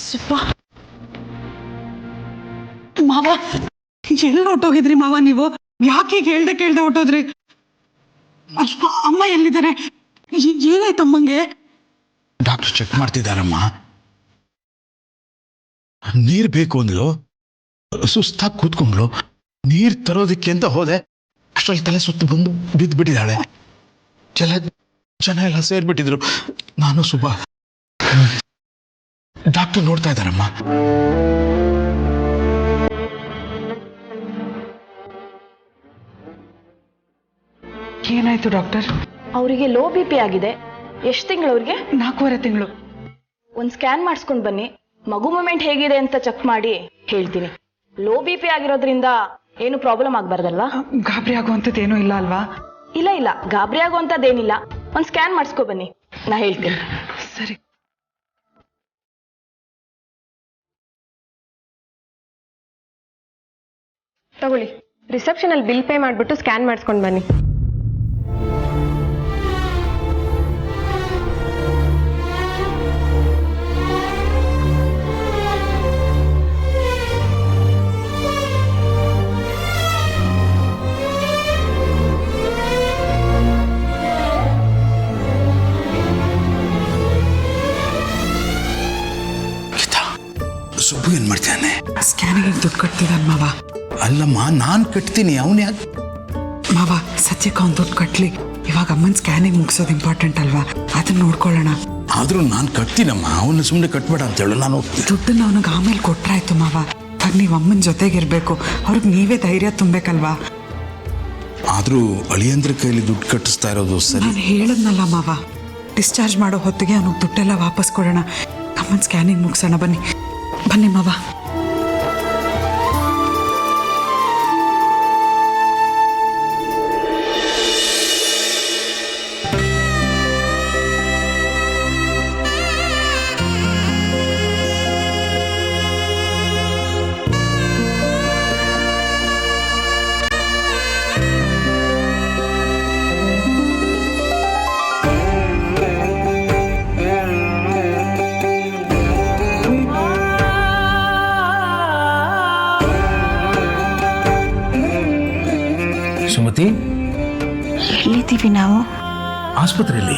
ಸುಬ್ಬ ಮಾವ ಎಲ್ಲಿ ಹೊಟ್ಟೋಗಿದ್ರಿ ಮಾವ ನೀವು? ಯಾಕೆ ಕೇಳ್ದೆ ಹೊಟ್ಟೋದ್ರಿ? ಅಮ್ಮ ಎಲ್ಲಿದ್ದಾರೆ? ಏನಾಯ್ತು ಅಮ್ಮಂಗೆ? ಡಾಕ್ಟರ್ ಚೆಕ್ ಮಾಡ್ತಿದ್ದಾರಮ್ಮ. ನೀರ್ ಬೇಕು ಅಂದ್ಲು, ಸುಸ್ತಾಗಿ ಕೂತ್ಕೊಂಡ್ಲು. ನೀರ್ ತರೋದಕ್ಕೆ ಅಂತ ಹೋದೆ, ಅಷ್ಟರಲ್ಲಿ ತಲೆ ಸುತ್ತು ಬಂದು ಬಿದ್ದು ಬಿಟ್ಟಿದ್ದಾಳೆ. ಜನ ಎಲ್ಲ ಸೇರ್ಬಿಟ್ಟಿದ್ರು. ನಾನು ಸುಬ್ಬ ಡಾಕ್ಟರ್ ನೋಡ್ತಾ ಇದ್ದಾರಮ್ಮ. ಏನಾಯ್ತು ಡಾಕ್ಟರ್? ಅವರಿಗೆ ಲೋ BP ಆಗಿದೆ. ಎಷ್ಟು ತಿಂಗಳು ಅವ್ರಿಗೆ? 4.5 ತಿಂಗಳು. ಒಂದು ಸ್ಕ್ಯಾನ್ ಮಾಡಿಸ್ಕೊಂಡು ಬನ್ನಿ, ಮಗು ಮೂಮೆಂಟ್ ಹೇಗಿದೆ ಅಂತ ಚೆಕ್ ಮಾಡಿ ಹೇಳ್ತೀನಿ. ಲೋ BP ಆಗಿರೋದ್ರಿಂದ ಏನು ಪ್ರಾಬ್ಲಮ್ ಆಗಬಾರ್ದಲ್ವಾ? ಗಾಬರಿ ಆಗುವಂಥದ್ದು ಏನೂ ಇಲ್ಲ ಅಲ್ವಾ? ಇಲ್ಲ ಗಾಬರಿ ಆಗುವಂಥದ್ದೇನಿಲ್ಲ. ಒಂದು ಸ್ಕ್ಯಾನ್ ಮಾಡಿಸ್ಕೊ ಬನ್ನಿ, ನಾ ಹೇಳ್ತೀನಿ. ಸರಿ. ತಗೊಳ್ಳಿ, ರಿಸೆಪ್ಷನಲ್ಲಿ ಬಿಲ್ ಪೇ ಮಾಡಿಬಿಟ್ಟು ಸ್ಕ್ಯಾನ್ ಮಾಡಿಸ್ಕೊಂಡು ಬನ್ನಿ. ಸುಬ್ಬು ಏನ್ ಮಾಡ್ತಾನೆ? ಸ್ಕ್ಯಾನಿಗೆ ದುಡ್ಡು ಕಟ್ತಿದ್ದಾನೆ ಮಾವ. ಅಲ್ಲಮ್ಮ, ನಾನು ಕಟ್ತೀನಿ, ಅವನು ಯಾಕೆ? ಮಾವ ಸದ್ಯಕ್ಕೆ ಅವ್ನು ದುಡ್ಡು ಕಟ್ಲಿ. ಇವಾಗ ಅಮ್ಮನ ಸ್ಕ್ಯಾನಿಂಗ್ ಮುಗಿಸೋದು ಇಂಪಾರ್ಟೆಂಟ್ ಅಲ್ವಾ? ಅದನ್ನ ನೋಡ್ಕೊಳ್ಳೋಣ. ಆದ್ರೂ ನಾನು ಕಟ್ತೀನಮ್ಮ, ಅವನ್ನ ಸುಮ್ಮನೆ ಕಟ್ಬೇಡ ಅಂತ ಹೇಳು. ನಾನು ದುಡ್ಡನ್ನ ಅವನಿಗೆ ಆಮೇಲೆ ಕೊಟ್ರಾಯ್ತು ಮಾವ. ಆಗ ನೀವು ಅಮ್ಮನ ಜೊತೆಗಿರ್ಬೇಕು, ಅವ್ರಿಗೆ ನೀವೇ ಧೈರ್ಯ ತುಂಬಬೇಕಲ್ವಾ? ಆದ್ರೂ ಅಳಿಯಂದ್ರ ಕೈಲಿ ದುಡ್ಡು ಕಟ್ಟಿಸ್ತಾ ಇರೋದು ಸರಿ. ನಾನು ಹೇಳದ್ನಲ್ಲ ಮಾವ, ಡಿಸ್ಚಾರ್ಜ್ ಮಾಡೋ ಹೊತ್ತಿಗೆ ಅವನಿಗೆ ದುಡ್ಡೆಲ್ಲ ವಾಪಸ್ ಕೊಡೋಣ. ಅಮ್ಮನ ಸ್ಕ್ಯಾನಿಂಗ್ ಮುಗಿಸೋಣ. ಬನ್ನಿ ಮಾವ. ಸುಮತಿ, ಎಲ್ಲಿದ್ದೀವಿ ನಾವು? ಆಸ್ಪತ್ರೆಯಲ್ಲಿ